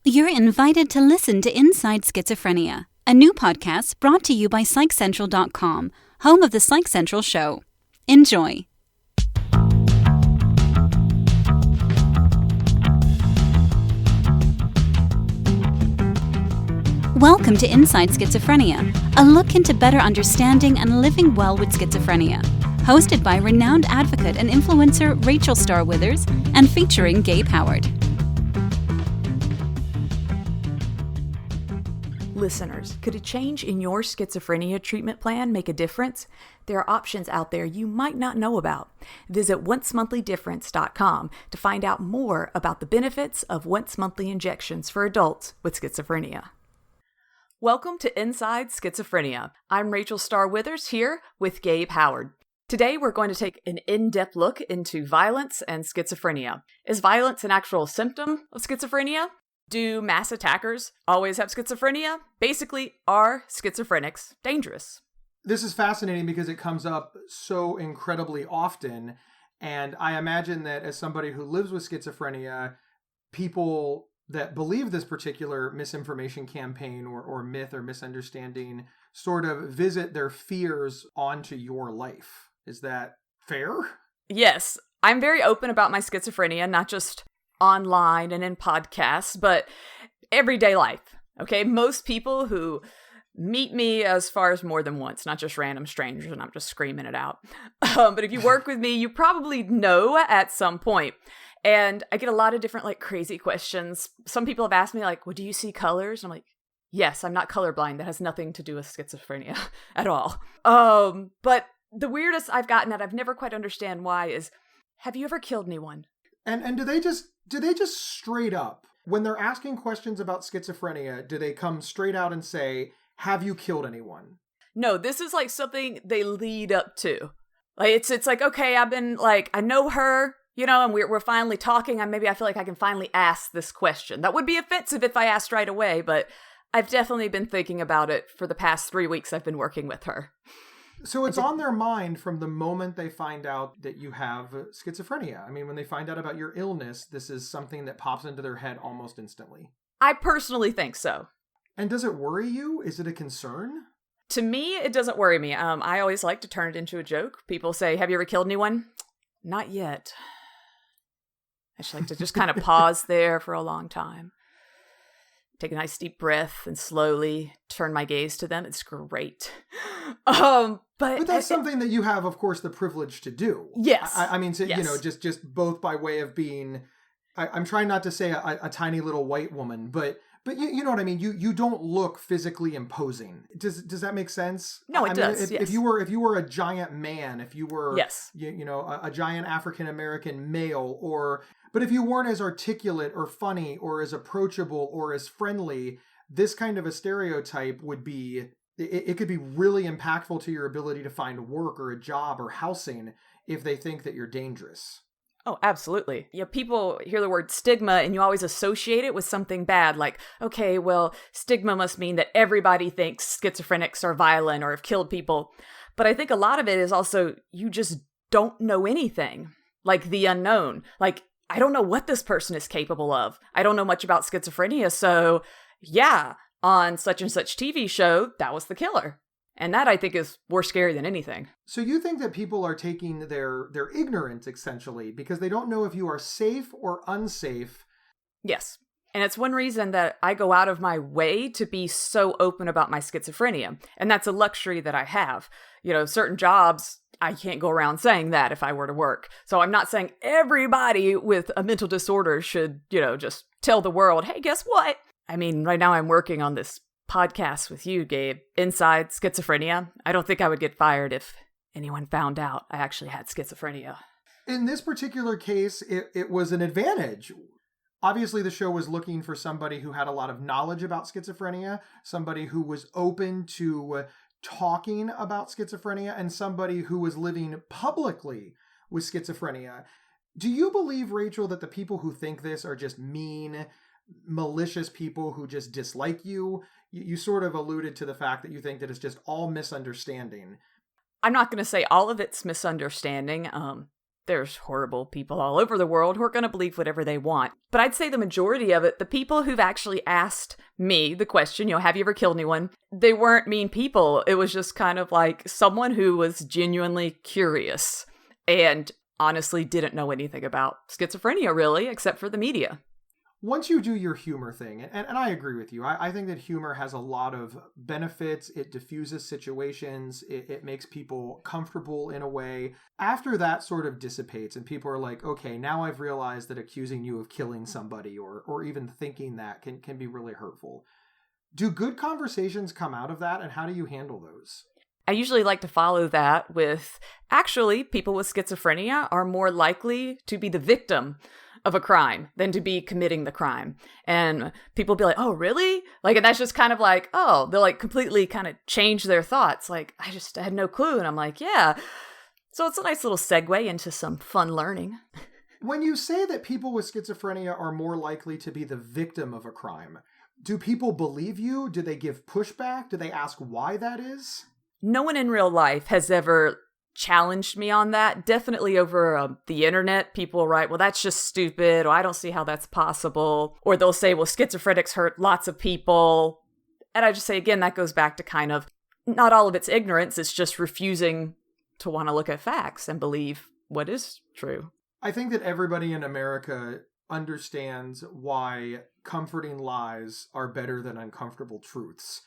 You're invited to listen to Inside Schizophrenia, a new podcast brought to you by PsychCentral.com, home of the Psych Central show. Enjoy. Welcome to Inside Schizophrenia, a look into better understanding and living well with schizophrenia. Hosted by renowned advocate and influencer Rachel Starr-Withers and featuring Gabe Howard. Listeners, could a change in your schizophrenia treatment plan make a difference? There are options out there you might not know about. Visit oncemonthly.difference.com to find out more about the benefits of once-monthly injections for adults with schizophrenia. Welcome to Inside Schizophrenia. I'm Rachel Starr-Withers here with Gabe Howard. Today we're going to take an in-depth look into violence and schizophrenia. Is violence an actual symptom of schizophrenia? Do mass attackers always have schizophrenia? Basically, are schizophrenics dangerous? This is fascinating because it comes up so incredibly often. And I imagine that as somebody who lives with schizophrenia, people that believe this particular misinformation campaign or myth or misunderstanding sort of visit their fears onto your life. Is that fair? Yes. I'm very open about my schizophrenia, not just online and in podcasts, but everyday life. Okay, most people who meet me as far as more than once, not just random strangers, and I'm just screaming it out. But if you work with me, you probably know at some point. And I get a lot of different crazy questions. Some people have asked me well, do you see colors? And I'm like, yes, I'm not colorblind. That has nothing to do with schizophrenia at all. But the weirdest I've gotten that I've never quite understand why is, have you ever killed anyone? And do they just straight up, when they're asking questions about schizophrenia, do they come straight out and say, have you killed anyone? No, this is something they lead up to. It's like, okay, I've been I know her, and we're finally talking. I feel like I can finally ask this question. That would be offensive if I asked right away, but I've definitely been thinking about it for the past 3 weeks I've been working with her. So it's on their mind from the moment they find out that you have schizophrenia. I mean, when they find out about your illness, this is something that pops into their head almost instantly. I personally think so. And does it worry you? Is it a concern? To me, it doesn't worry me. I always like to turn it into a joke. People say, have you ever killed anyone? Not yet. I just like to just kind of pause there for a long time. Take a nice deep breath and slowly turn my gaze to them. It's great. But that's something that you have, of course, the privilege to do. Yes. I mean, so, yes. Just both by way of being, I'm trying not to say a tiny little white woman, but you know what I mean? You don't look physically imposing. Does that make sense? No, it does. If you were a giant man, if you were, yes, a giant African-American male, but if you weren't as articulate or funny or as approachable or as friendly, this kind of a stereotype would be, it could be really impactful to your ability to find work or a job or housing if they think that you're dangerous. Oh, absolutely. Yeah, people hear the word stigma and you always associate it with something bad. Okay, well, stigma must mean that everybody thinks schizophrenics are violent or have killed people. But I think a lot of it is also you just don't know anything. The unknown. I don't know what this person is capable of. I don't know much about schizophrenia. So yeah, on such and such TV show, that was the killer. And that, I think, is more scary than anything. So you think that people are taking their ignorance, essentially, because they don't know if you are safe or unsafe? Yes. And it's one reason that I go out of my way to be so open about my schizophrenia. And that's a luxury that I have. Certain jobs, I can't go around saying that if I were to work. So I'm not saying everybody with a mental disorder should, just tell the world, hey, guess what? I mean, right now I'm working on this podcast with you, Gabe, Inside Schizophrenia. I don't think I would get fired if anyone found out I actually had schizophrenia. In this particular case, it was an advantage. Obviously, the show was looking for somebody who had a lot of knowledge about schizophrenia, somebody who was open to talking about schizophrenia, and somebody who was living publicly with schizophrenia. Do you believe, Rachel, that the people who think this are just mean, malicious people who just dislike you? You sort of alluded to the fact that you think that it's just all misunderstanding. I'm not going to say all of it's misunderstanding. there's horrible people all over the world who are going to believe whatever they want. But I'd say the majority of it, the people who've actually asked me the question, have you ever killed anyone? They weren't mean people. It was just kind of like someone who was genuinely curious and honestly didn't know anything about schizophrenia, really, except for the media. Once you do your humor thing, and I agree with you, I think that humor has a lot of benefits. It diffuses situations. It makes people comfortable in a way. After that sort of dissipates and people are like, okay, now I've realized that accusing you of killing somebody or even thinking that can be really hurtful. Do good conversations come out of that, and how do you handle those? I usually like to follow that with, actually, people with schizophrenia are more likely to be the victim of a crime than to be committing the crime. And people be like, oh, really? Like, and that's just kind of like, oh, they'll like completely kind of change their thoughts. Like, I had no clue. And I'm like, yeah. So it's a nice little segue into some fun learning. When you say that people with schizophrenia are more likely to be the victim of a crime, do people believe you? Do they give pushback? Do they ask why that is? No one in real life has ever challenged me on that. Definitely over the internet, people write, well, that's just stupid, or I don't see how that's possible. Or they'll say, well, schizophrenics hurt lots of people. And I just say, again, that goes back to kind of, not all of it's ignorance, it's just refusing to want to look at facts and believe what is true. I think that everybody in America understands why comforting lies are better than uncomfortable truths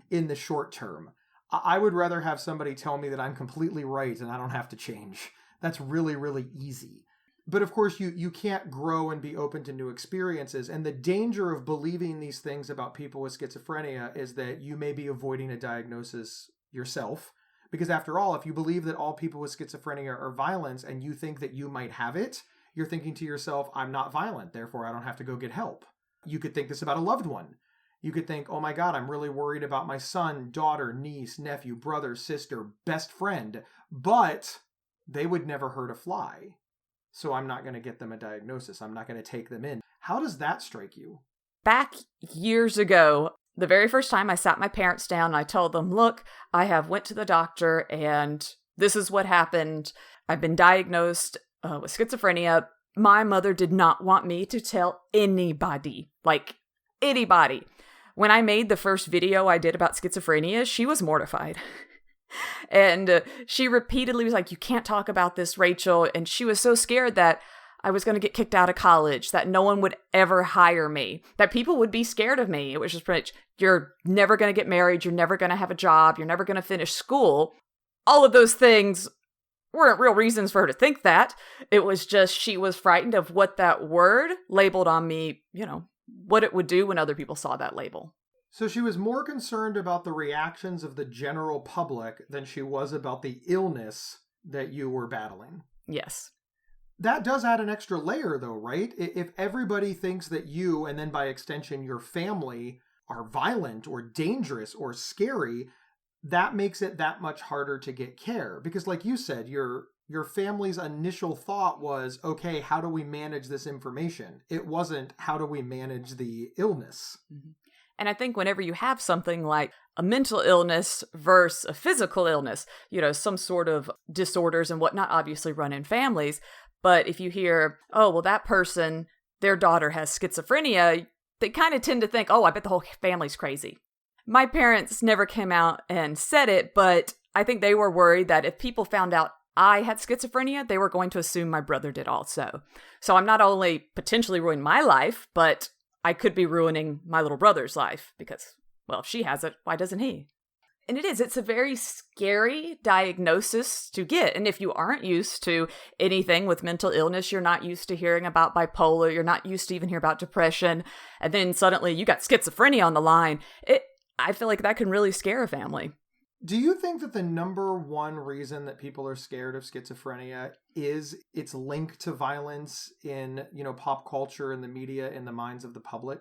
in the short term. I would rather have somebody tell me that I'm completely right and I don't have to change. That's really, really easy. But of course, you can't grow and be open to new experiences. And the danger of believing these things about people with schizophrenia is that you may be avoiding a diagnosis yourself. Because after all, if you believe that all people with schizophrenia are violent and you think that you might have it, you're thinking to yourself, I'm not violent, therefore I don't have to go get help. You could think this about a loved one. You could think, oh my God, I'm really worried about my son, daughter, niece, nephew, brother, sister, best friend, but they would never hurt a fly. So I'm not going to get them a diagnosis. I'm not going to take them in. How does that strike you? Back years ago, the very first time I sat my parents down, I told them, look, I have went to the doctor and this is what happened. I've been diagnosed with schizophrenia. My mother did not want me to tell anybody, like anybody. When I made the first video I did about schizophrenia, she was mortified. And she repeatedly was like, you can't talk about this, Rachel. And she was so scared that I was going to get kicked out of college, that no one would ever hire me, that people would be scared of me. It was just pretty much, you're never going to get married, you're never going to have a job, you're never going to finish school. All of those things weren't real reasons for her to think that. It was just she was frightened of what that word labeled on me, what it would do when other people saw that label. So she was more concerned about the reactions of the general public than she was about the illness that you were battling. Yes. That does add an extra layer though, right? If everybody thinks that you, and then by extension your family, are violent or dangerous or scary, that makes it that much harder to get care. Because like you said, your family's initial thought was, okay, how do we manage this information? It wasn't, how do we manage the illness? Mm-hmm. And I think whenever you have something like a mental illness versus a physical illness, some sort of disorders and whatnot obviously run in families. But if you hear, oh, well, that person, their daughter has schizophrenia, they kind of tend to think, oh, I bet the whole family's crazy. My parents never came out and said it, but I think they were worried that if people found out I had schizophrenia, they were going to assume my brother did also. So I'm not only potentially ruining my life, but I could be ruining my little brother's life because, well, if she has it, why doesn't he? And it's a very scary diagnosis to get. And if you aren't used to anything with mental illness, you're not used to hearing about bipolar, you're not used to even hear about depression, and then suddenly you got schizophrenia on the line, I feel like that can really scare a family. Do you think that the number one reason that people are scared of schizophrenia is its link to violence in, pop culture and the media in the minds of the public?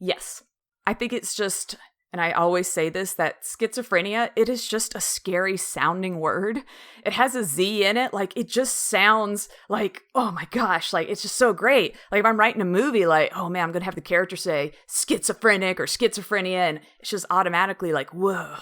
Yes. I think it's just, and I always say this, that schizophrenia, it is just a scary sounding word. It has a Z in it. Like, it just sounds like, oh my gosh, like, it's just so great. Like, if I'm writing a movie, like, oh man, I'm going to have the character say schizophrenic or schizophrenia, and it's just automatically like, whoa.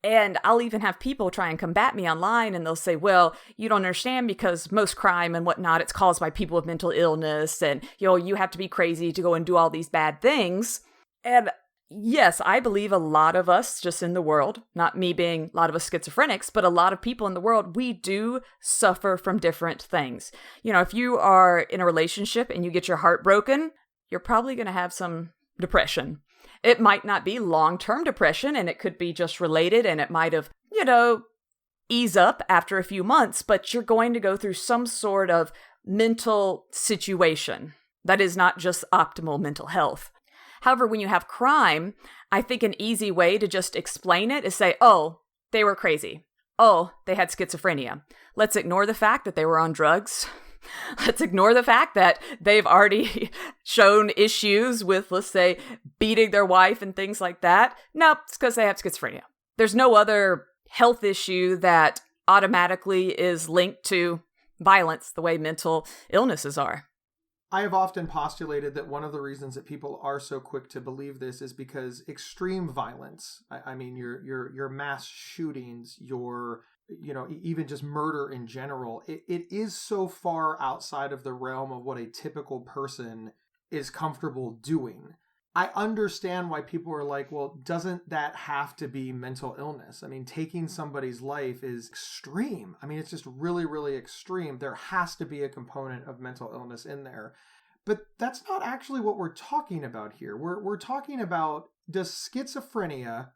And I'll even have people try and combat me online, and they'll say, well, you don't understand because most crime and whatnot, it's caused by people with mental illness, and, you have to be crazy to go and do all these bad things. And yes, I believe a lot of us just in the world, not me being a lot of us schizophrenics, but a lot of people in the world, we do suffer from different things. If you are in a relationship and you get your heart broken, you're probably going to have some depression. It might not be long-term depression, and it could be just related, and it might have, ease up after a few months, but you're going to go through some sort of mental situation that is not just optimal mental health. However, when you have crime, I think an easy way to just explain it is say, oh, they were crazy. Oh, they had schizophrenia. Let's ignore the fact that they were on drugs. Let's ignore the fact that they've already shown issues with, let's say, beating their wife and things like that. No, it's because they have schizophrenia. There's no other health issue that automatically is linked to violence the way mental illnesses are. I have often postulated that one of the reasons that people are so quick to believe this is because extreme violence, I mean, your mass shootings, your even just murder in general, it is so far outside of the realm of what a typical person is comfortable doing. I understand why people are like, well, doesn't that have to be mental illness? I mean, taking somebody's life is extreme. I mean, it's just really, really extreme. There has to be a component of mental illness in there. But that's not actually what we're talking about here. We're talking about, does schizophrenia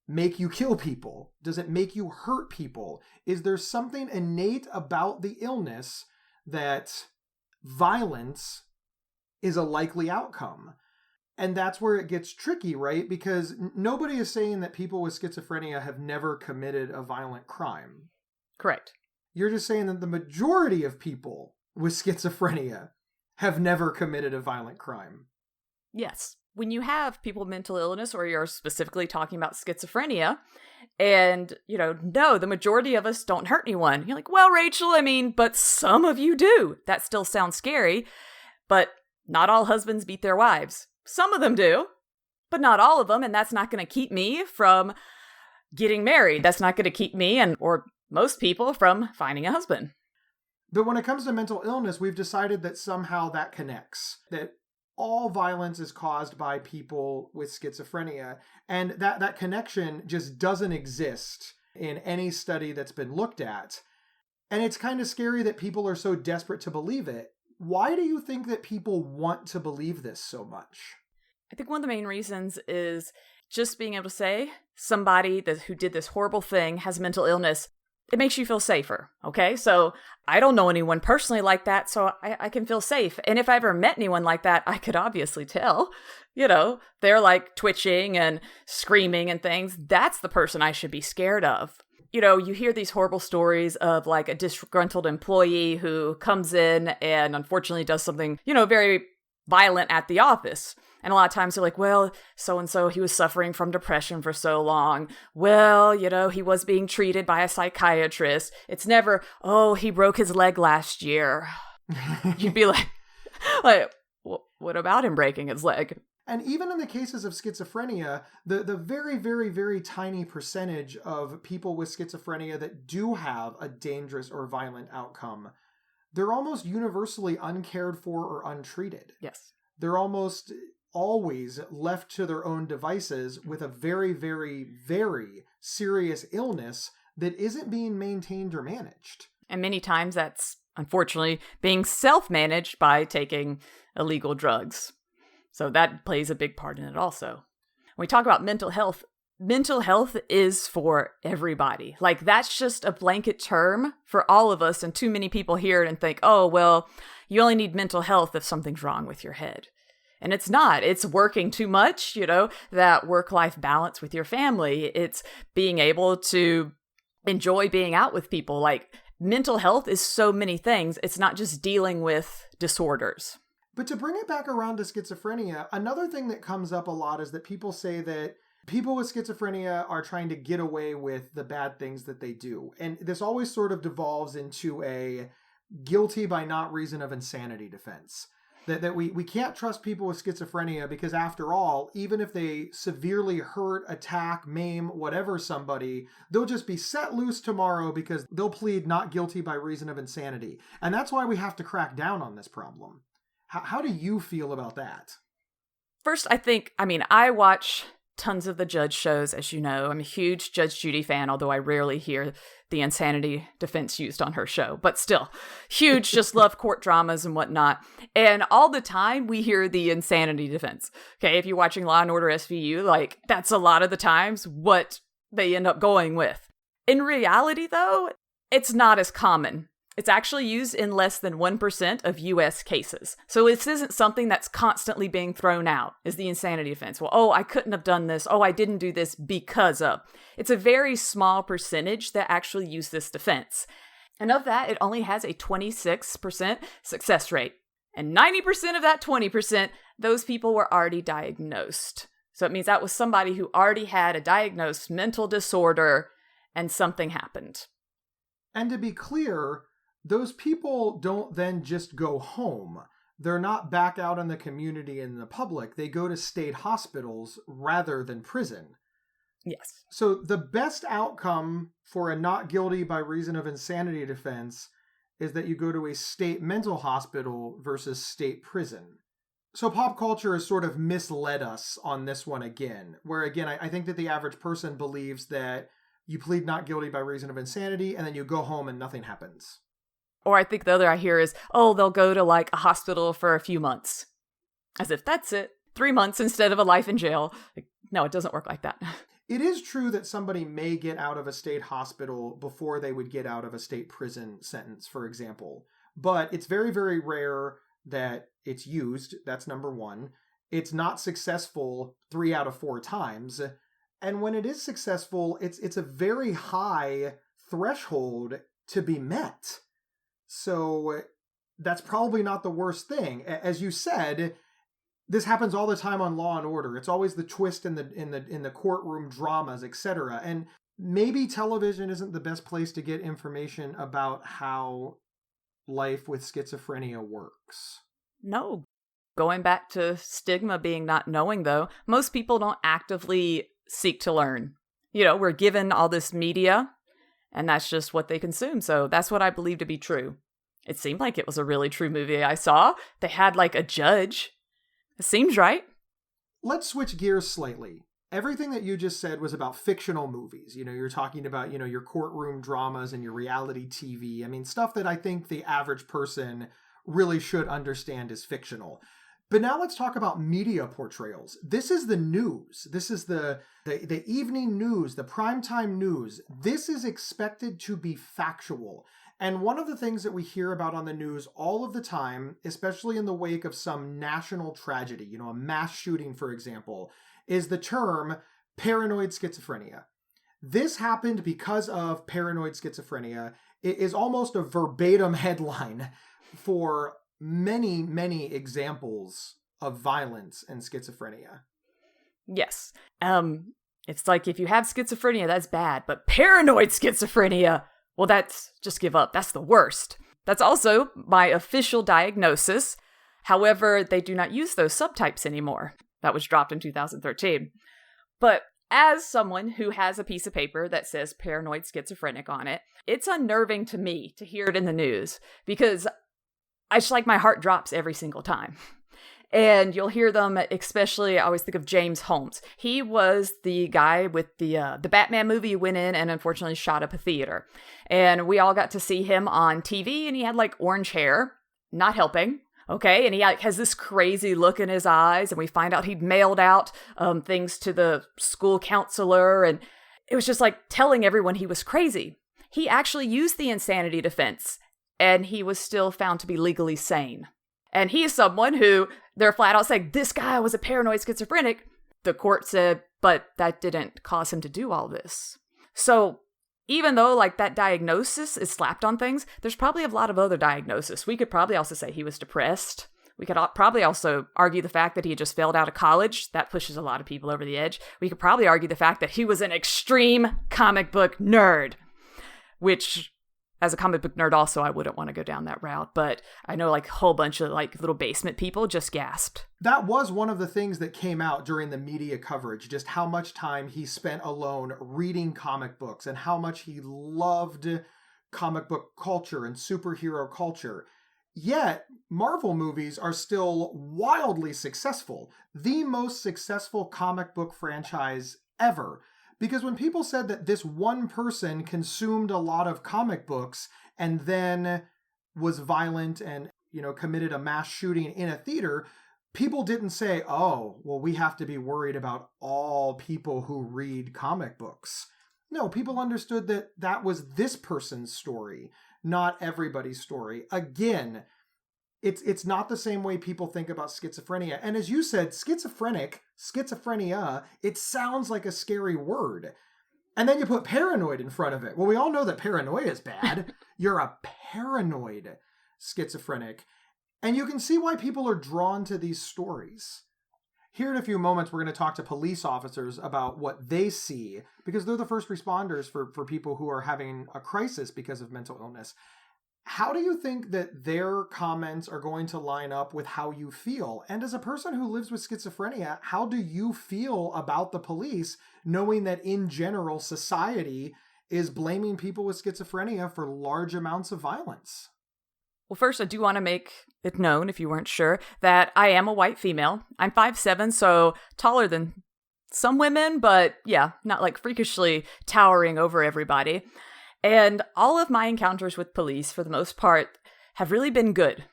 make you kill people? Does it make you hurt people? Is there something innate about the illness that violence is a likely outcome? And that's where it gets tricky, right? Because nobody is saying that people with schizophrenia have never committed a violent crime. Correct. You're just saying that the majority of people with schizophrenia have never committed a violent crime. Yes. When you have people with mental illness, or you're specifically talking about schizophrenia, and, no, the majority of us don't hurt anyone. You're like, well, Rachel, but some of you do. That still sounds scary, but not all husbands beat their wives. Some of them do, but not all of them, and that's not going to keep me from getting married. That's not going to keep me, or most people, from finding a husband. But when it comes to mental illness, we've decided that somehow that connects, that all violence is caused by people with schizophrenia, and that connection just doesn't exist in any study that's been looked at. And it's kind of scary that people are so desperate to believe it. Why do you think that people want to believe this so much? I think one of the main reasons is just being able to say somebody who did this horrible thing has mental illness. It makes you feel safer, okay? So I don't know anyone personally like that, so I can feel safe. And if I ever met anyone like that, I could obviously tell, they're like twitching and screaming and things. That's the person I should be scared of. You hear these horrible stories of like a disgruntled employee who comes in and unfortunately does something, very violent at the office. And a lot of times they're like, well, so-and-so, he was suffering from depression for so long. Well, he was being treated by a psychiatrist. It's never, oh, he broke his leg last year. You'd be like, what about him breaking his leg? And even in the cases of schizophrenia, the very, very, very tiny percentage of people with schizophrenia that do have a dangerous or violent outcome, they're almost universally uncared for or untreated. Yes. They're almost always left to their own devices with a very, very, very serious illness that isn't being maintained or managed. And many times that's, unfortunately, being self-managed by taking illegal drugs. So that plays a big part in it also. When we talk about mental health is for everybody. Like, that's just a blanket term for all of us, and too many people hear it and think, oh, well, you only need mental health if something's wrong with your head. And it's not. It's working too much, that work-life balance with your family. It's being able to enjoy being out with people. Like, mental health is so many things. It's not just dealing with disorders. But to bring it back around to schizophrenia, another thing that comes up a lot is that people say that people with schizophrenia are trying to get away with the bad things that they do. And this always sort of devolves into a guilty by not reason of insanity defense. That we can't trust people with schizophrenia because, after all, even if they severely hurt, attack, maim, whatever somebody, they'll just be set loose tomorrow because they'll plead not guilty by reason of insanity. And that's why we have to crack down on this problem. How do you feel about that? First, I watch tons of the Judge shows, as you know. I'm a huge Judge Judy fan, although I rarely hear the insanity defense used on her show. But still, huge, just love court dramas and whatnot. And all the time, we hear the insanity defense. Okay, if you're watching Law & Order SVU, that's a lot of the times what they end up going with. In reality, though, it's not as common. It's actually used in less than 1% of U.S. cases. So this isn't something that's constantly being thrown out, is the insanity defense. Well, I couldn't have done this. I didn't do this because of. It's a very small percentage that actually use this defense. And of that, it only has a 26% success rate. And 90% of that 20%, those people were already diagnosed. So it means that was somebody who already had a diagnosed mental disorder and something happened. And to be clear, those people don't then just go home. They're not back out in the community and the public. They go to state hospitals rather than prison. Yes. So the best outcome for a not guilty by reason of insanity defense is that you go to a state mental hospital versus state prison. So pop culture has sort of misled us on this one again, where again, I think that the average person believes that you plead not guilty by reason of insanity and then you go home and nothing happens. Or I think the other I hear is, they'll go to a hospital for a few months. As if that's it. 3 months instead of a life in jail. No, it doesn't work like that. It is true that somebody may get out of a state hospital before they would get out of a state prison sentence, for example. But it's very, very rare that it's used. That's number one. It's not successful 3 out of 4 times. And when it is successful, it's a very high threshold to be met. So that's probably not the worst thing. As you said, this happens all the time on Law and Order. It's always the twist in the courtroom dramas, etc. And maybe television isn't the best place to get information about how life with schizophrenia works. No. Going back to stigma being not knowing, though, most people don't actively seek to learn. We're given all this media, and that's just what they consume. So that's what I believe to be true. It seemed like it was a really true movie I saw. They had a judge. It seems right. Let's switch gears slightly. Everything that you just said was about fictional movies. You're talking about, your courtroom dramas and your reality TV. Stuff that I think the average person really should understand is fictional. But now let's talk about media portrayals. This is the news. This is the evening news, the primetime news. This is expected to be factual. And one of the things that we hear about on the news all of the time, especially in the wake of some national tragedy, a mass shooting, for example, is the term paranoid schizophrenia. This happened because of paranoid schizophrenia. It is almost a verbatim headline for many, many examples of violence and schizophrenia. Yes. It's like if you have schizophrenia, that's bad. But paranoid schizophrenia, well, that's just give up. That's the worst. That's also my official diagnosis. However, they do not use those subtypes anymore. That was dropped in 2013. But as someone who has a piece of paper that says paranoid schizophrenic on it, it's unnerving to me to hear it in the news because I just my heart drops every single time. And you'll hear them, especially, I always think of James Holmes. He was the guy with the Batman movie who went in and unfortunately shot up a theater. And we all got to see him on TV, and he had orange hair, not helping. Okay, and he has this crazy look in his eyes, and we find out he'd mailed out things to the school counselor, and it was just telling everyone he was crazy. He actually used the insanity defense, and he was still found to be legally sane. And he is someone who, they're flat out saying, this guy was a paranoid schizophrenic. The court said, but that didn't cause him to do all this. So even though that diagnosis is slapped on things, there's probably a lot of other diagnoses. We could probably also say he was depressed. We could probably also argue the fact that he had just failed out of college. That pushes a lot of people over the edge. We could probably argue the fact that he was an extreme comic book nerd, which As a comic book nerd also, I wouldn't want to go down that route, but I know like a whole bunch of like little basement people just gasped. That was one of the things that came out during the media coverage, just how much time he spent alone reading comic books and how much he loved comic book culture and superhero culture. Yet, Marvel movies are still wildly successful. The most successful comic book franchise ever. Because when people said that this one person consumed a lot of comic books and then was violent and, committed a mass shooting in a theater, people didn't say, oh, well, we have to be worried about all people who read comic books. No, people understood that that was this person's story, not everybody's story. Again, it's not the same way people think about schizophrenia. And as you said, schizophrenia, it sounds like a scary word. And then you put paranoid in front of it. Well, we all know that paranoia is bad. You're a paranoid schizophrenic. And you can see why people are drawn to these stories. Here in a few moments, we're going to talk to police officers about what they see, because they're the first responders for people who are having a crisis because of mental illness. How do you think that their comments are going to line up with how you feel? And as a person who lives with schizophrenia, how do you feel about the police, knowing that in general, society is blaming people with schizophrenia for large amounts of violence? Well, first, I do want to make it known, if you weren't sure, that I am a white female. I'm 5'7", so taller than some women, but yeah, not like freakishly towering over everybody. And all of my encounters with police, for the most part, have really been good.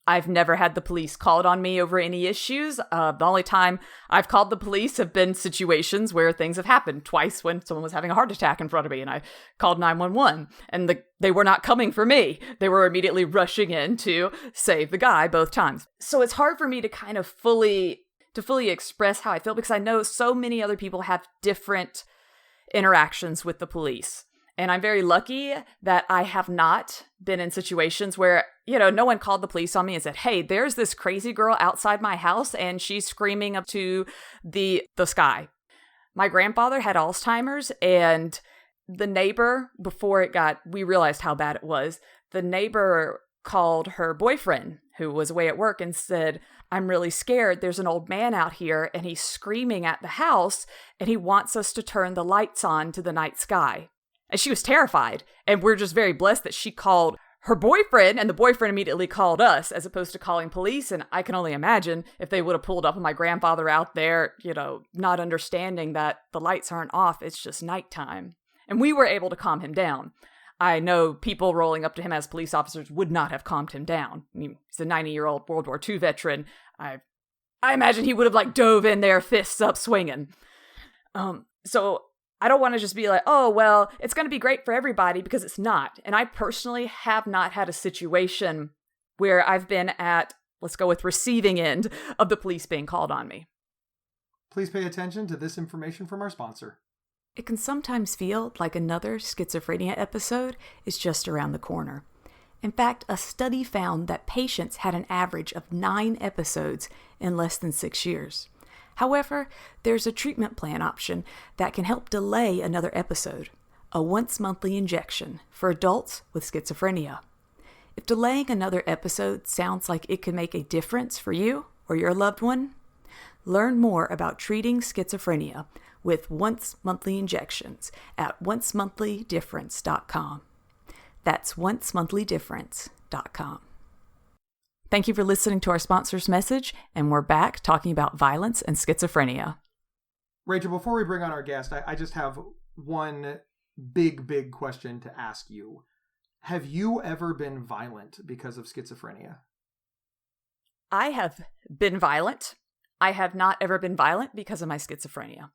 I've never had the police called on me over any issues. The only time I've called the police have been situations where things have happened. Twice when someone was having a heart attack in front of me and I called 911 and they were not coming for me. They were immediately rushing in to save the guy both times. So it's hard for me to kind of fully express how I feel because I know so many other people have different interactions with the police. And I'm very lucky that I have not been in situations where, no one called the police on me and said, hey, there's this crazy girl outside my house and she's screaming up to the sky. My grandfather had Alzheimer's and the neighbor, we realized how bad it was, the neighbor called her boyfriend who was away at work and said, I'm really scared. There's an old man out here and he's screaming at the house and he wants us to turn the lights on to the night sky. And she was terrified. And we're just very blessed that she called her boyfriend and the boyfriend immediately called us as opposed to calling police. And I can only imagine if they would have pulled up on my grandfather out there, not understanding that the lights aren't off. It's just nighttime. And we were able to calm him down. I know people rolling up to him as police officers would not have calmed him down. He's a 90-year-old World War II veteran. I imagine he would have dove in there, fists up, swinging. So I don't want to just be like, oh, well, it's going to be great for everybody because it's not. And I personally have not had a situation where I've been at, let's go with receiving end of the police being called on me. Please pay attention to this information from our sponsor. It can sometimes feel like another schizophrenia episode is just around the corner. In fact, a study found that patients had an average of 9 episodes in less than 6 years. However, there's a treatment plan option that can help delay another episode, a once-monthly injection for adults with schizophrenia. If delaying another episode sounds like it could make a difference for you or your loved one, learn more about treating schizophrenia with once-monthly injections at oncemonthly.difference.com. That's oncemonthly.difference.com. Thank you for listening to our sponsor's message, and we're back talking about violence and schizophrenia. Rachel, before we bring on our guest, I just have one big question to ask you. Have you ever been violent because of schizophrenia? I have been violent. I have not ever been violent because of my schizophrenia.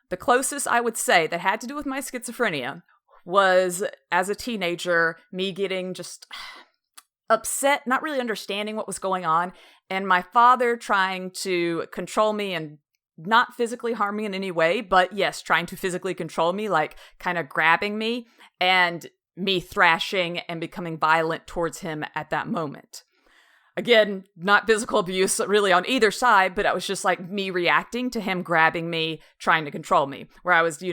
The closest I would say that had to do with my schizophrenia was, as a teenager, me getting just upset, not really understanding what was going on, and my father trying to control me and not physically harm me in any way, but yes, trying to physically control me, like kind of grabbing me and me thrashing and becoming violent towards him at that moment. Again, not physical abuse really on either side, but it was just like me reacting to him grabbing me, trying to control me, where I was,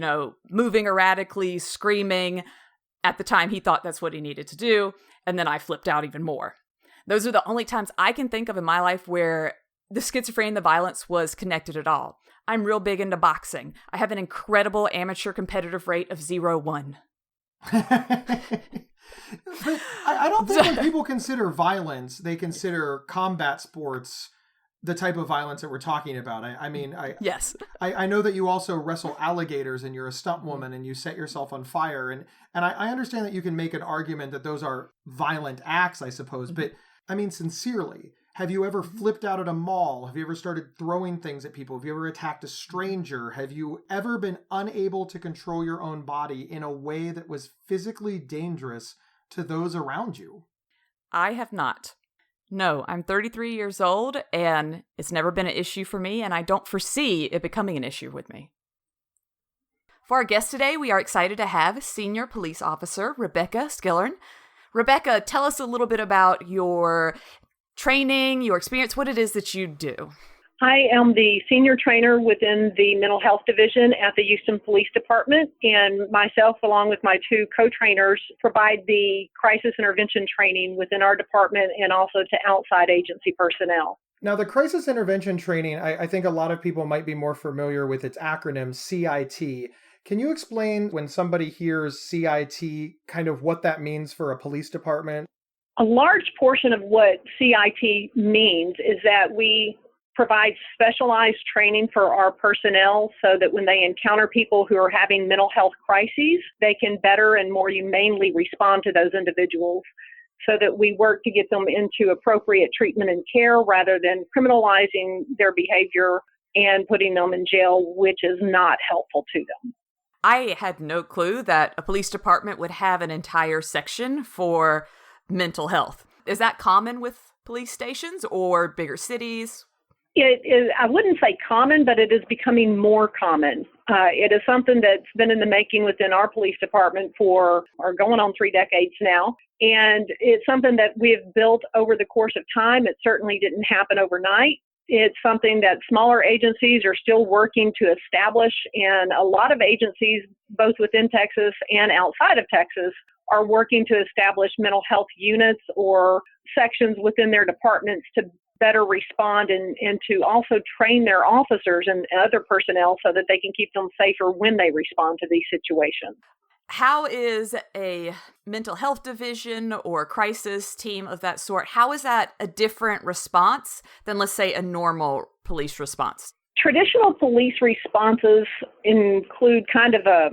moving erratically, screaming, At the time, he thought that's what he needed to do, and then I flipped out even more. Those are the only times I can think of in my life where the schizophrenia and the violence was connected at all. I'm real big into boxing. I have an incredible amateur competitive rate of 0-1. But I don't think when people consider violence, they consider combat sports the type of violence that we're talking about. Yes. I know that you also wrestle alligators and you're a stunt woman and you set yourself on fire. And I understand that you can make an argument that those are violent acts, I suppose. But I mean, sincerely, have you ever flipped out at a mall? Have you ever started throwing things at people? Have you ever attacked a stranger? Have you ever been unable to control your own body in a way that was physically dangerous to those around you? I have not. No, I'm 33 years old, and it's never been an issue for me, and I don't foresee it becoming an issue with me. For our guest today, we are excited to have Senior Police Officer Rebecca Skillern. Rebecca, tell us a little bit about your training, your experience, what it is that you do. I am the senior trainer within the mental health division at the Houston Police Department, and myself, along with my two co-trainers, provide the crisis intervention training within our department and also to outside agency personnel. Now, the crisis intervention training, I think a lot of people might be more familiar with its acronym, CIT. Can you explain, when somebody hears CIT, kind of what that means for a police department? A large portion of what CIT means is that we provide specialized training for our personnel so that when they encounter people who are having mental health crises, they can better and more humanely respond to those individuals, so that we work to get them into appropriate treatment and care rather than criminalizing their behavior and putting them in jail, which is not helpful to them. I had no clue that a police department would have an entire section for mental health. Is that common with police stations or bigger cities? It is, I wouldn't say common, but it is becoming more common. It is something that's been in the making within our police department for going on 3 decades now. And it's something that we have built over the course of time. It certainly didn't happen overnight. It's something that smaller agencies are still working to establish. And a lot of agencies, both within Texas and outside of Texas, are working to establish mental health units or sections within their departments to better respond and to also train their officers and other personnel so that they can keep them safer when they respond to these situations. How is a mental health division or a crisis team of that sort, how is that a different response than, let's say, a normal police response? Traditional police responses include kind of a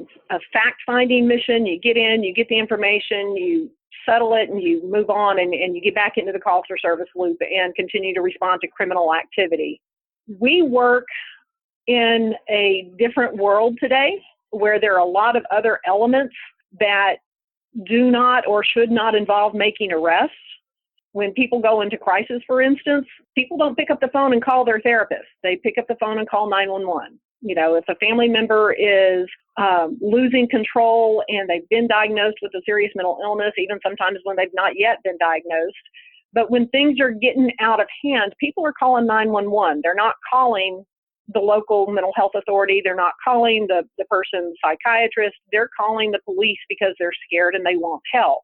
fact-finding mission. You get in, you get the information, you settle it, and you move on, and you get back into the call for service loop and continue to respond to criminal activity. We work in a different world today where there are a lot of other elements that do not or should not involve making arrests. When people go into crisis, for instance, people don't pick up the phone and call their therapist. They pick up the phone and call 911. You know, if a family member is losing control and they've been diagnosed with a serious mental illness, even sometimes when they've not yet been diagnosed. But when things are getting out of hand, people are calling 911. They're not calling the local mental health authority. They're not calling the person's psychiatrist. They're calling the police because they're scared and they want help.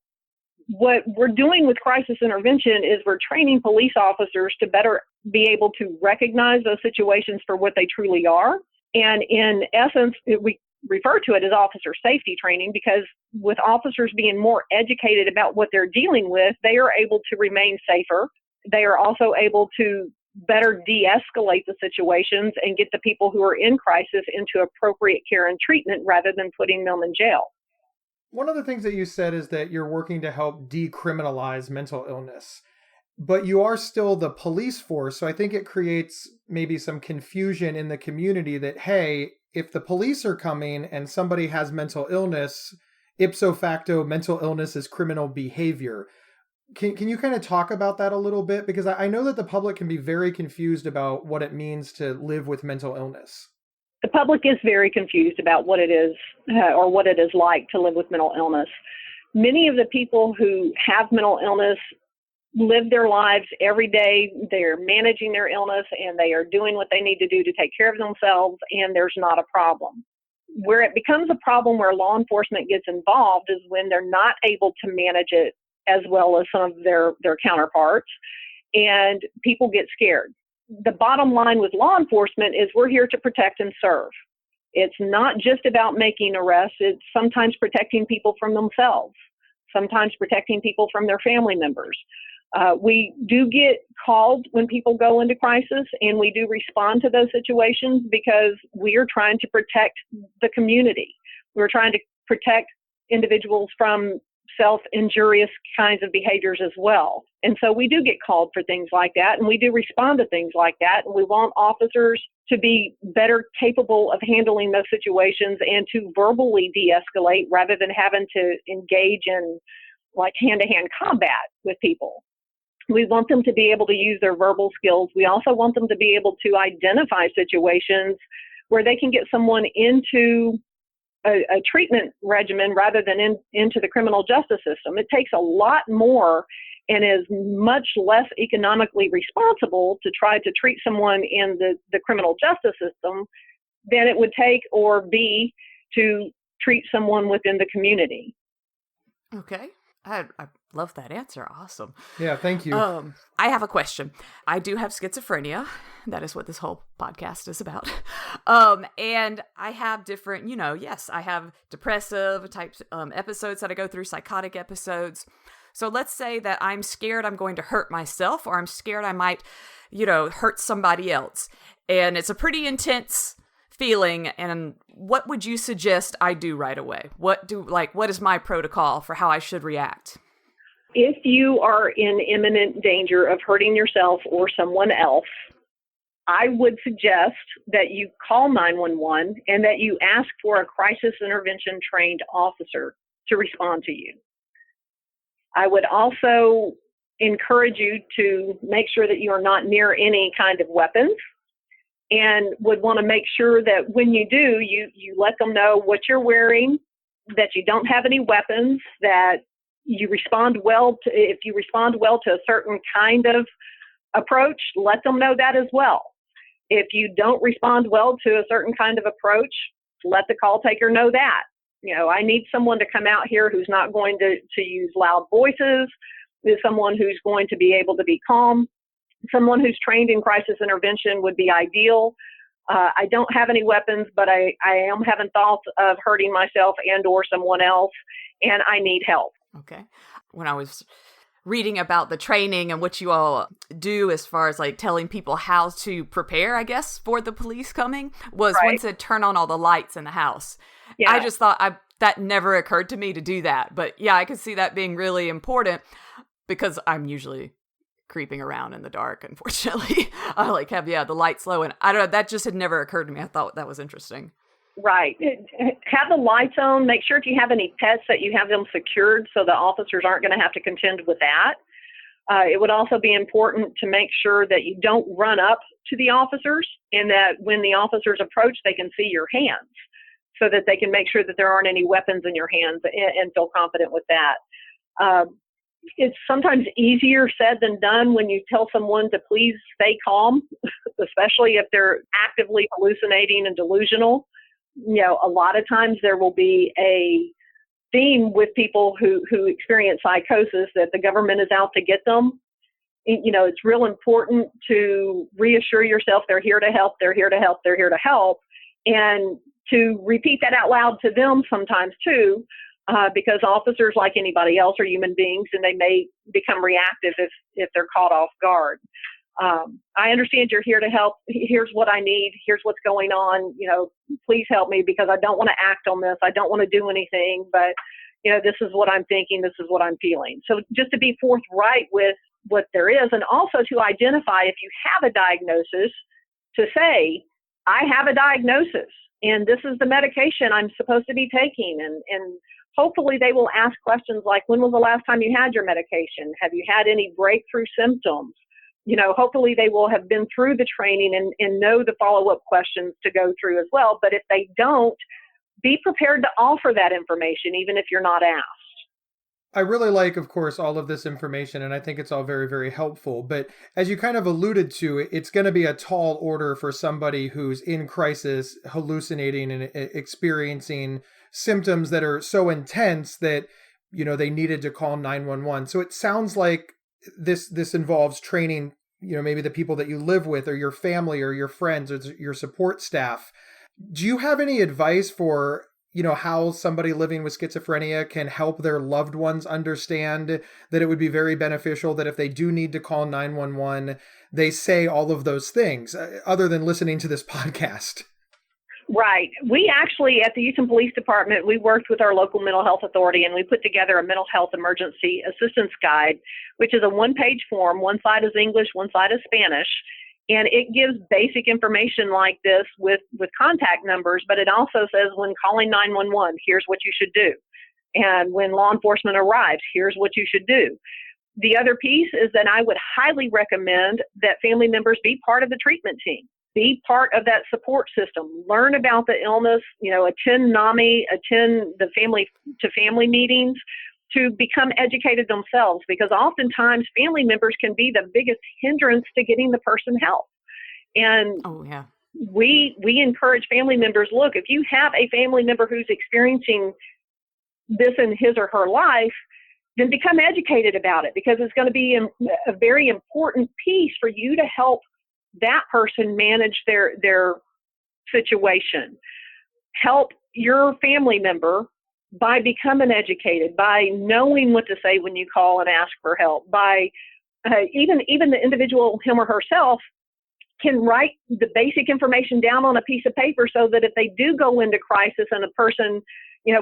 What we're doing with crisis intervention is we're training police officers to better be able to recognize those situations for what they truly are. And in essence, we refer to it as officer safety training because with officers being more educated about what they're dealing with, they are able to remain safer. They are also able to better de-escalate the situations and get the people who are in crisis into appropriate care and treatment rather than putting them in jail. One of the things that you said is that you're working to help decriminalize mental illness, but you are still the police force. So I think it creates maybe some confusion in the community that, hey, if the police are coming and somebody has mental illness, ipso facto, mental illness is criminal behavior. Can you kind of talk about that a little bit? Because I know that the public can be very confused about what it means to live with mental illness. The public is very confused about what it is or what it is like to live with mental illness. Many of the people who have mental illness live their lives every day. They're managing their illness and they are doing what they need to do to take care of themselves, and there's not a problem. Where it becomes a problem where law enforcement gets involved is when they're not able to manage it as well as some of their counterparts, and people get scared. The bottom line with law enforcement is we're here to protect and serve. It's not just about making arrests. It's sometimes protecting people from themselves, sometimes protecting people from their family members. We do get called when people go into crisis, and we do respond to those situations because we are trying to protect the community. We're trying to protect individuals from self-injurious kinds of behaviors as well. And so we do get called for things like that, and we do respond to things like that. And we want officers to be better capable of handling those situations and to verbally de-escalate rather than having to engage in like hand-to-hand combat with people. We want them to be able to use their verbal skills. We also want them to be able to identify situations where they can get someone into a treatment regimen rather than into the criminal justice system. It takes a lot more and is much less economically responsible to try to treat someone in the criminal justice system than it would take or be to treat someone within the community. Okay. I love that answer. Awesome. Yeah, thank you. I have a question. I do have schizophrenia. That is what this whole podcast is about. And I have different, yes, I have depressive types episodes that I go through, psychotic episodes. So let's say that I'm scared I'm going to hurt myself, or I'm scared I might, hurt somebody else. And it's a pretty intense feeling. And what would you suggest I do right away? What is my protocol for how I should react? If you are in imminent danger of hurting yourself or someone else, I would suggest that you call 911 and that you ask for a crisis intervention trained officer to respond to you. I would also encourage you to make sure that you are not near any kind of weapons, and would want to make sure that when you do, you let them know what you're wearing, that you don't have any weapons, that you respond well to, if you respond well to a certain kind of approach, let them know that as well. If you don't respond well to a certain kind of approach, let the call taker know that. I need someone to come out here who's not going to use loud voices, is someone who's going to be able to be calm. Someone who's trained in crisis intervention would be ideal. I don't have any weapons, but I am having thoughts of hurting myself and or someone else, and I need help. Okay. When I was reading about the training and what you all do as far as like telling people how to prepare, I guess, for the police coming, was Right. One said turn on all the lights in the house. Yeah. I just thought that never occurred to me to do that. But yeah, I could see that being really important because I'm usually creeping around in the dark, unfortunately. I have the lights low, and I don't know, that just had never occurred to me. I thought that was interesting. Right. Have the lights on. Make sure if you have any pets that you have them secured so the officers aren't going to have to contend with that. It would also be important to make sure that you don't run up to the officers, and that when the officers approach, they can see your hands so that they can make sure that there aren't any weapons in your hands and feel confident with that. It's sometimes easier said than done when you tell someone to please stay calm, especially if they're actively hallucinating and delusional. A lot of times there will be a theme with people who experience psychosis that the government is out to get them. It's real important to reassure yourself they're here to help, they're here to help, they're here to help, and to repeat that out loud to them sometimes too. Because officers, like anybody else, are human beings, and they may become reactive if they're caught off guard. I understand you're here to help. Here's what I need. Here's what's going on. Please help me because I don't want to act on this. I don't want to do anything, but this is what I'm thinking. This is what I'm feeling. So just to be forthright with what there is, and also to identify if you have a diagnosis, to say, I have a diagnosis, and this is the medication I'm supposed to be taking, and hopefully they will ask questions like, when was the last time you had your medication? Have you had any breakthrough symptoms? Hopefully they will have been through the training and know the follow-up questions to go through as well. But if they don't, be prepared to offer that information, even if you're not asked. I really like, of course, all of this information, and I think it's all very, very helpful. But as you kind of alluded to, it's going to be a tall order for somebody who's in crisis, hallucinating and experiencing symptoms that are so intense that, they needed to call 911. So it sounds like this involves training, maybe the people that you live with or your family or your friends or your support staff. Do you have any advice for how somebody living with schizophrenia can help their loved ones understand that it would be very beneficial that if they do need to call 911, they say all of those things other than listening to this podcast? Right. We actually, at the Houston Police Department, we worked with our local mental health authority, and we put together a mental health emergency assistance guide, which is a one-page form. One side is English, one side is Spanish. And it gives basic information like this with contact numbers, but it also says when calling 911, here's what you should do. And when law enforcement arrives, here's what you should do. The other piece is that I would highly recommend that family members be part of the treatment team, be part of that support system, learn about the illness, attend NAMI, attend the family-to-family meetings, to become educated themselves, because oftentimes family members can be the biggest hindrance to getting the person help. And we encourage family members, look, if you have a family member who's experiencing this in his or her life, then become educated about it, because it's going to be a very important piece for you to help that person manage their situation. Help your family member by becoming educated, by knowing what to say when you call and ask for help, by even the individual, him or herself, can write the basic information down on a piece of paper so that if they do go into crisis and a person,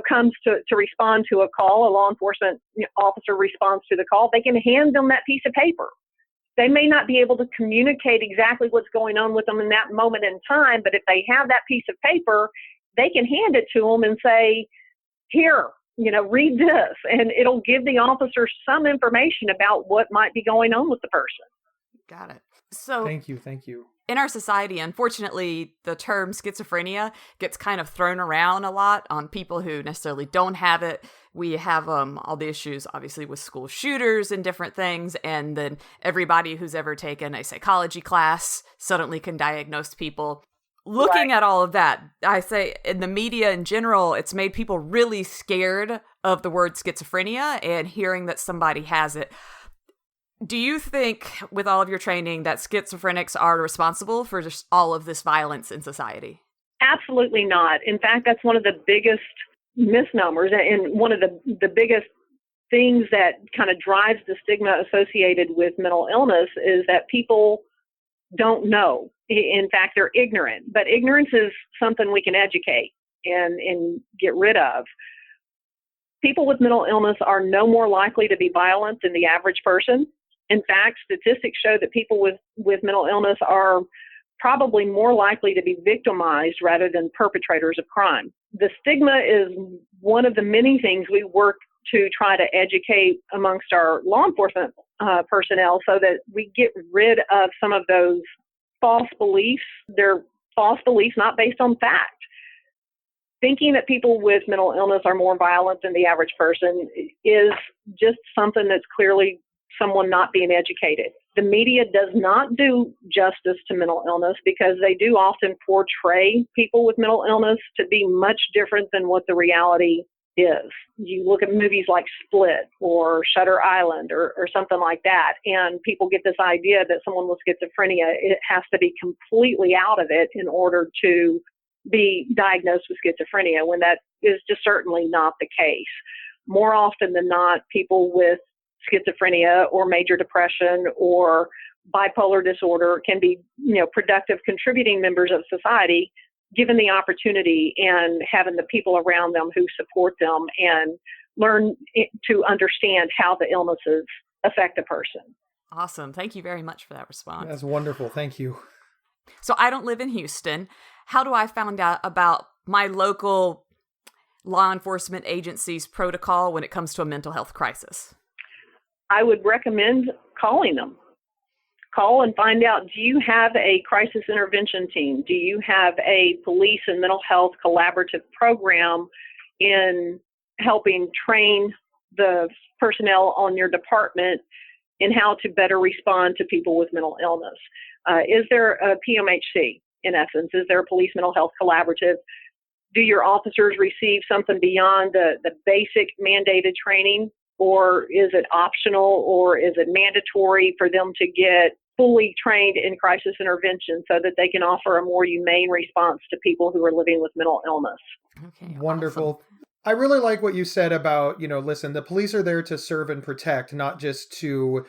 comes to respond to a call, a law enforcement officer responds to the call, they can hand them that piece of paper. They may not be able to communicate exactly what's going on with them in that moment in time, but if they have that piece of paper, they can hand it to them and say, here, read this, and it'll give the officer some information about what might be going on with the person. Got it. So Thank you. in our society, unfortunately, the term schizophrenia gets kind of thrown around a lot on people who necessarily don't have it. We have all the issues, obviously, with school shooters and different things, and then everybody who's ever taken a psychology class suddenly can diagnose people. Looking at all of that, I say in the media in general, it's made people really scared of the word schizophrenia and hearing that somebody has it. Do you think, with all of your training, that schizophrenics are responsible for just all of this violence in society? Absolutely not. In fact, that's one of the biggest misnomers and one of the biggest things that kind of drives the stigma associated with mental illness is that people don't know. In fact, they're ignorant. But ignorance is something we can educate and get rid of. People with mental illness are no more likely to be violent than the average person. In fact, statistics show that people with mental illness are probably more likely to be victimized rather than perpetrators of crime. The stigma is one of the many things we work to try to educate amongst our law enforcement personnel so that we get rid of some of those false beliefs. They're false beliefs not based on fact. Thinking that people with mental illness are more violent than the average person is just something that's clearly someone not being educated. The media does not do justice to mental illness because they do often portray people with mental illness to be much different than what the reality is. You look at movies like Split or Shutter Island or something like that, and people get this idea that someone with schizophrenia, it has to be completely out of it in order to be diagnosed with schizophrenia, when that is just certainly not the case. More often than not, people with schizophrenia or major depression or bipolar disorder can be, productive contributing members of society given the opportunity and having the people around them who support them and learn to understand how the illnesses affect a person. Awesome. Thank you very much for that response. That's wonderful. Thank you. So I don't live in Houston. How do I find out about my local law enforcement agency's protocol when it comes to a mental health crisis? I would recommend calling them. Call and find out, do you have a crisis intervention team? Do you have a police and mental health collaborative program in helping train the personnel on your department in how to better respond to people with mental illness. Is there a PMHC, in essence? Is there a police mental health collaborative? Do your officers receive something beyond the basic mandated training, or is it optional, or is it mandatory for them to get fully trained in crisis intervention so that they can offer a more humane response to people who are living with mental illness? Okay, wonderful. awesome. I really like what you said about, listen, the police are there to serve and protect, not just to,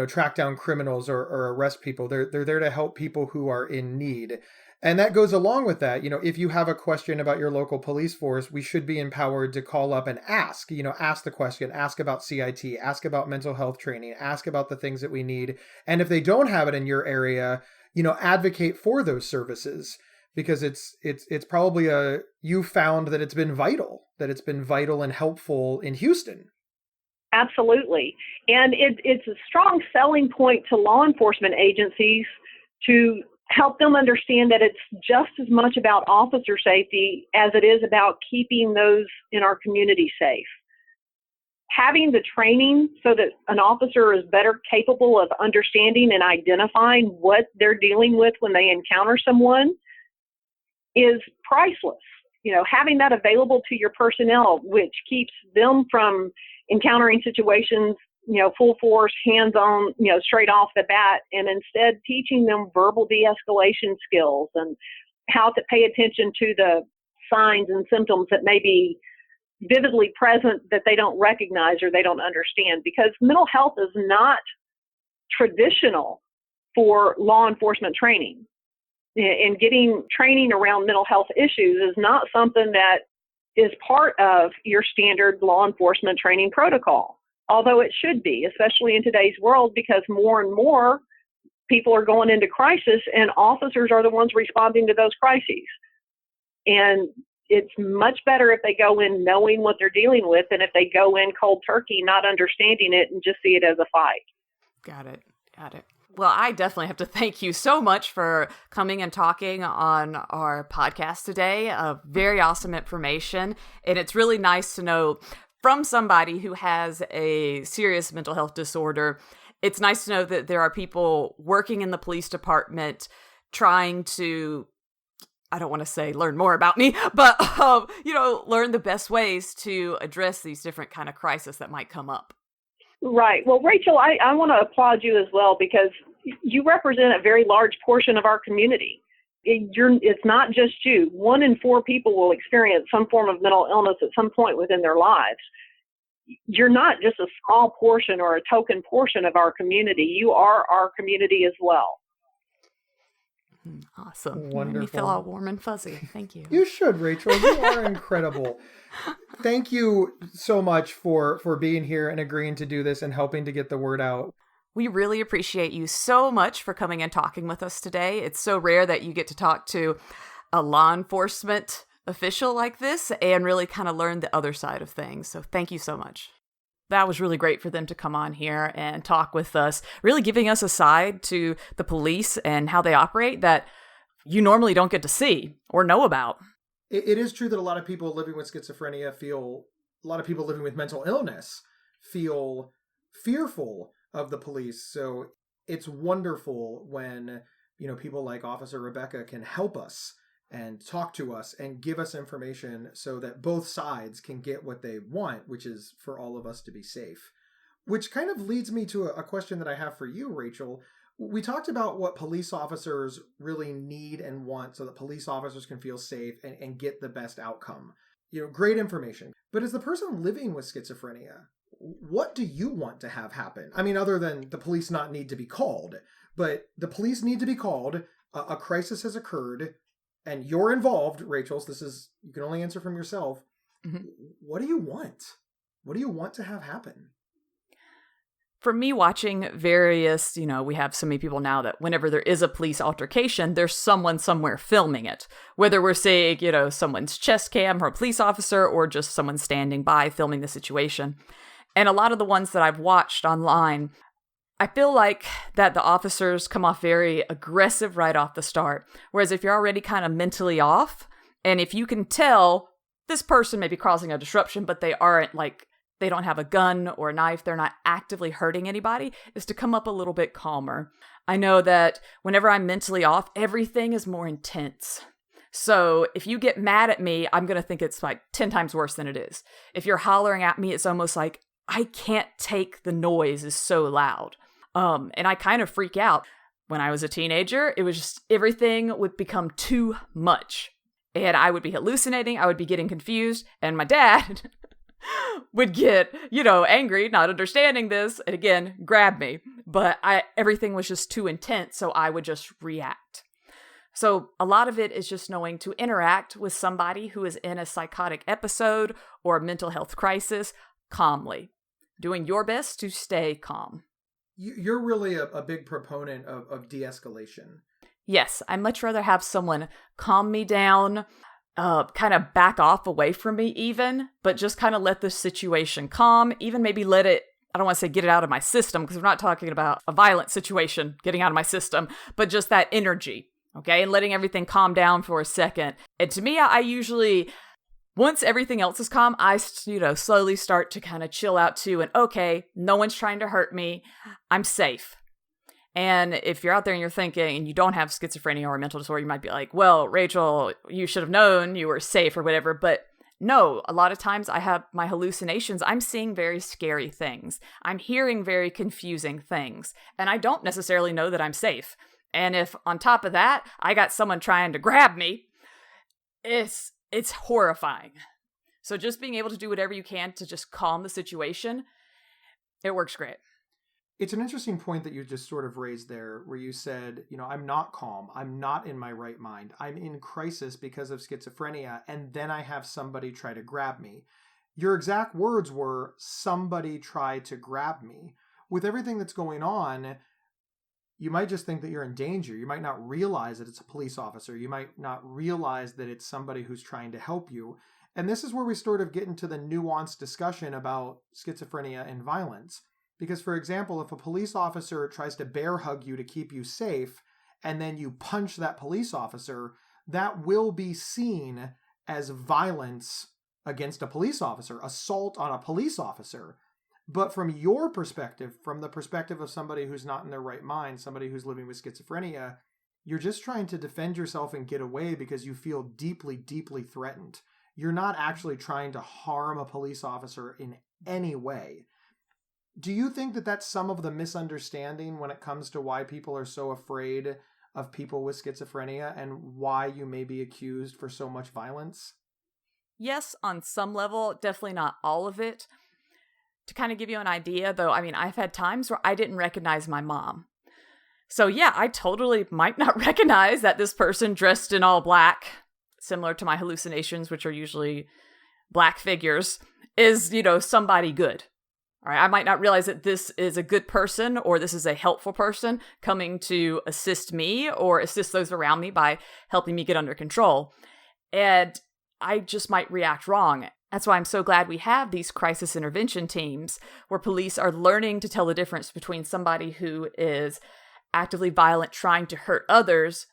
track down criminals or arrest people. They're there to help people who are in need. And that goes along with that. If you have a question about your local police force, we should be empowered to call up and ask the question, ask about CIT, ask about mental health training, ask about the things that we need. And if they don't have it in your area, advocate for those services, because it's probably you found that it's been vital and helpful in Houston. Absolutely. And it's a strong selling point to law enforcement agencies to help them understand that it's just as much about officer safety as it is about keeping those in our community safe. Having the training so that an officer is better capable of understanding and identifying what they're dealing with when they encounter someone is priceless. Having that available to your personnel, which keeps them from encountering situations, full force, hands-on, straight off the bat, and instead teaching them verbal de-escalation skills and how to pay attention to the signs and symptoms that may be vividly present that they don't recognize or they don't understand. Because mental health is not traditional for law enforcement training. And getting training around mental health issues is not something that is part of your standard law enforcement training protocol, although it should be, especially in today's world, because more and more people are going into crisis and officers are the ones responding to those crises. And it's much better if they go in knowing what they're dealing with than if they go in cold turkey, not understanding it and just see it as a fight. Got it. Well, I definitely have to thank you so much for coming and talking on our podcast today. Very awesome information. And it's really nice to know from somebody who has a serious mental health disorder. It's nice to know that there are people working in the police department trying to, I don't want to say learn more about me, but, learn the best ways to address these different kind of crises that might come up. Right. Well, Rachel, I want to applaud you as well, because you represent a very large portion of our community. It's not just you. 1 in 4 people will experience some form of mental illness at some point within their lives. You're not just a small portion or a token portion of our community. You are our community as well. Awesome. Wonderful. Made me feel all warm and fuzzy. Thank you. You should, Rachel. You are incredible. Thank you so much for being here and agreeing to do this and helping to get the word out. We really appreciate you so much for coming and talking with us today. It's so rare that you get to talk to a law enforcement official like this and really kind of learn the other side of things. So thank you so much. That was really great for them to come on here and talk with us, really giving us a side to the police and how they operate that you normally don't get to see or know about. It is true that a lot of people living with schizophrenia a lot of people living with mental illness feel fearful of the police. So it's wonderful when, people like Officer Rebecca can help us and talk to us and give us information so that both sides can get what they want, which is for all of us to be safe. Which kind of leads me to a question that I have for you, Rachel. We talked about what police officers really need and want so that police officers can feel safe and get the best outcome. Great information. But as the person living with schizophrenia, what do you want to have happen? I mean, other than the police not need to be called, but the police need to be called. A crisis has occurred and you're involved, Rachel. So you can only answer from yourself. Mm-hmm. What do you want? What do you want to have happen? For me, watching various, we have so many people now that whenever there is a police altercation, there's someone somewhere filming it. Whether we're saying, someone's chest cam or a police officer or just someone standing by filming the situation. And a lot of the ones that I've watched online, I feel like that the officers come off very aggressive right off the start. Whereas if you're already kind of mentally off, and if you can tell this person may be causing a disruption, but they aren't like they don't have a gun or a knife, they're not actively hurting anybody, is to come up a little bit calmer. I know that whenever I'm mentally off, everything is more intense. So if you get mad at me, I'm going to think it's like 10 times worse than it is. If you're hollering at me, it's almost like I can't take the noise, is so loud. And I kind of freak out. When I was a teenager, it was just everything would become too much. And I would be hallucinating, I would be getting confused, and my dad would get, angry, not understanding this, and again, grab me. But everything was just too intense, so I would just react. So a lot of it is just knowing to interact with somebody who is in a psychotic episode or a mental health crisis calmly, doing your best to stay calm. You're really a big proponent of de-escalation. Yes, I'd much rather have someone calm me down, kind of back off away from me even, but just kind of let the situation calm, even maybe let it, I don't want to say get it out of my system, because we're not talking about a violent situation getting out of my system, but just that energy, okay, and letting everything calm down for a second. And to me, I usually, once everything else is calm, I, slowly start to kind of chill out too, and okay, no one's trying to hurt me, I'm safe. And if you're out there and you're thinking and you don't have schizophrenia or a mental disorder, you might be like, well, Rachel, you should have known you were safe or whatever. But no, a lot of times I have my hallucinations. I'm seeing very scary things. I'm hearing very confusing things. And I don't necessarily know that I'm safe. And if on top of that, I got someone trying to grab me, it's horrifying. So just being able to do whatever you can to just calm the situation, it works great. It's an interesting point that you just sort of raised there, where you said, I'm not calm. I'm not in my right mind. I'm in crisis because of schizophrenia. And then I have somebody try to grab me. Your exact words were, somebody tried to grab me. With everything that's going on, you might just think that you're in danger. You might not realize that it's a police officer. You might not realize that it's somebody who's trying to help you. And this is where we sort of get into the nuanced discussion about schizophrenia and violence. Because, for example, if a police officer tries to bear hug you to keep you safe, and then you punch that police officer, that will be seen as violence against a police officer, assault on a police officer. But from your perspective, from the perspective of somebody who's not in their right mind, somebody who's living with schizophrenia, you're just trying to defend yourself and get away because you feel deeply, deeply threatened. You're not actually trying to harm a police officer in any way. Do you think that that's some of the misunderstanding when it comes to why people are so afraid of people with schizophrenia and why you may be accused for so much violence? Yes, on some level, definitely not all of it. To kind of give you an idea, though, I've had times where I didn't recognize my mom. So yeah, I totally might not recognize that this person dressed in all black, similar to my hallucinations, which are usually black figures, is, somebody good. All right, I might not realize that this is a good person or this is a helpful person coming to assist me or assist those around me by helping me get under control. And I just might react wrong. That's why I'm so glad we have these crisis intervention teams where police are learning to tell the difference between somebody who is actively violent trying to hurt others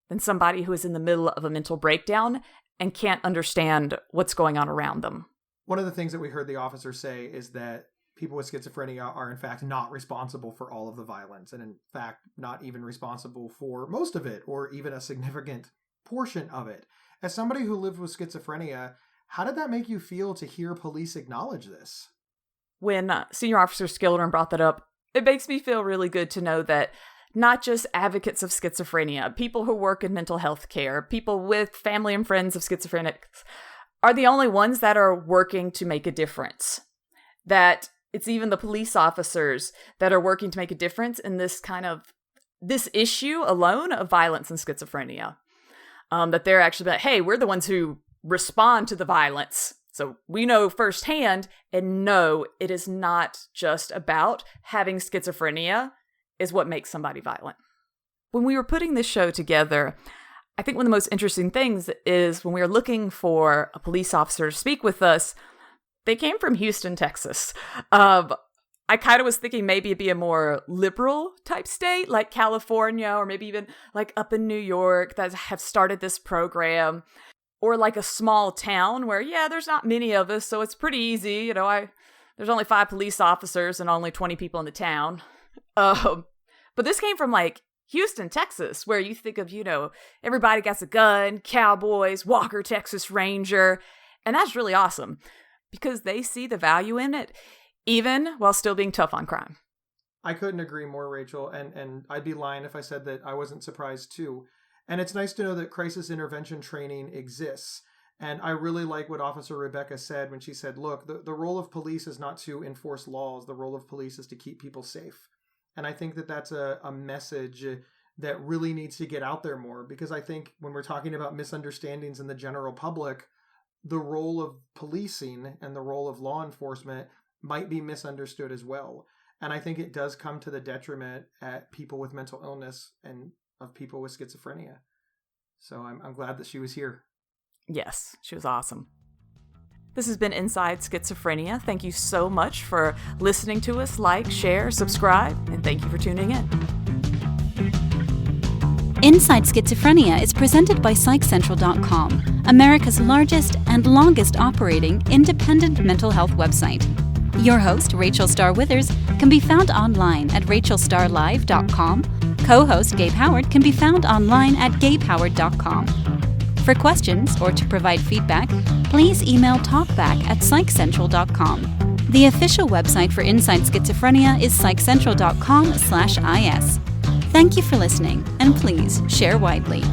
than somebody who is in the middle of a mental breakdown and can't understand what's going on around them. One of the things that we heard the officer say is that people with schizophrenia are in fact not responsible for all of the violence, and in fact not even responsible for most of it or even a significant portion of it. As somebody who lived with schizophrenia, how did that make you feel to hear police acknowledge this? When Senior Officer Skillern brought that up, it makes me feel really good to know that not just advocates of schizophrenia, people who work in mental health care, people with family and friends of schizophrenics are the only ones that are working to make a difference. That it's even the police officers that are working to make a difference in this issue alone of violence and schizophrenia. That they're actually like, hey, we're the ones who respond to the violence. So we know firsthand, and no, it is not just about having schizophrenia is what makes somebody violent. When we were putting this show together, I think one of the most interesting things is when we were looking for a police officer to speak with us, they came from Houston, Texas. I kind of was thinking maybe it'd be a more liberal type state like California or maybe even like up in New York that have started this program, or like a small town where, yeah, there's not many of us, so it's pretty easy. there's only 5 police officers and only 20 people in the town. But this came from like Houston, Texas, where you think of, everybody got a gun, cowboys, Walker, Texas Ranger. And that's really awesome because they see the value in it, even while still being tough on crime. I couldn't agree more, Rachel. And I'd be lying if I said that I wasn't surprised too. And it's nice to know that crisis intervention training exists. And I really like what Officer Rebecca said when she said, look, the role of police is not to enforce laws. The role of police is to keep people safe. And I think that that's a message that really needs to get out there more, because I think when we're talking about misunderstandings in the general public, the role of policing and the role of law enforcement might be misunderstood as well. And I think it does come to the detriment at people with mental illness and of people with schizophrenia. So I'm glad that she was here. Yes, she was awesome. This has been Inside Schizophrenia. Thank you so much for listening to us. Like, share, subscribe, and thank you for tuning in. Inside Schizophrenia is presented by PsychCentral.com, America's largest and longest operating independent mental health website. Your host, Rachel Starr Withers, can be found online at rachelstarlive.com. Co-host Gabe Howard can be found online at gabehoward.com. For questions or to provide feedback, please email talkback@psychcentral.com. The official website for Inside Schizophrenia is psychcentral.com/is. Thank you for listening, and please share widely.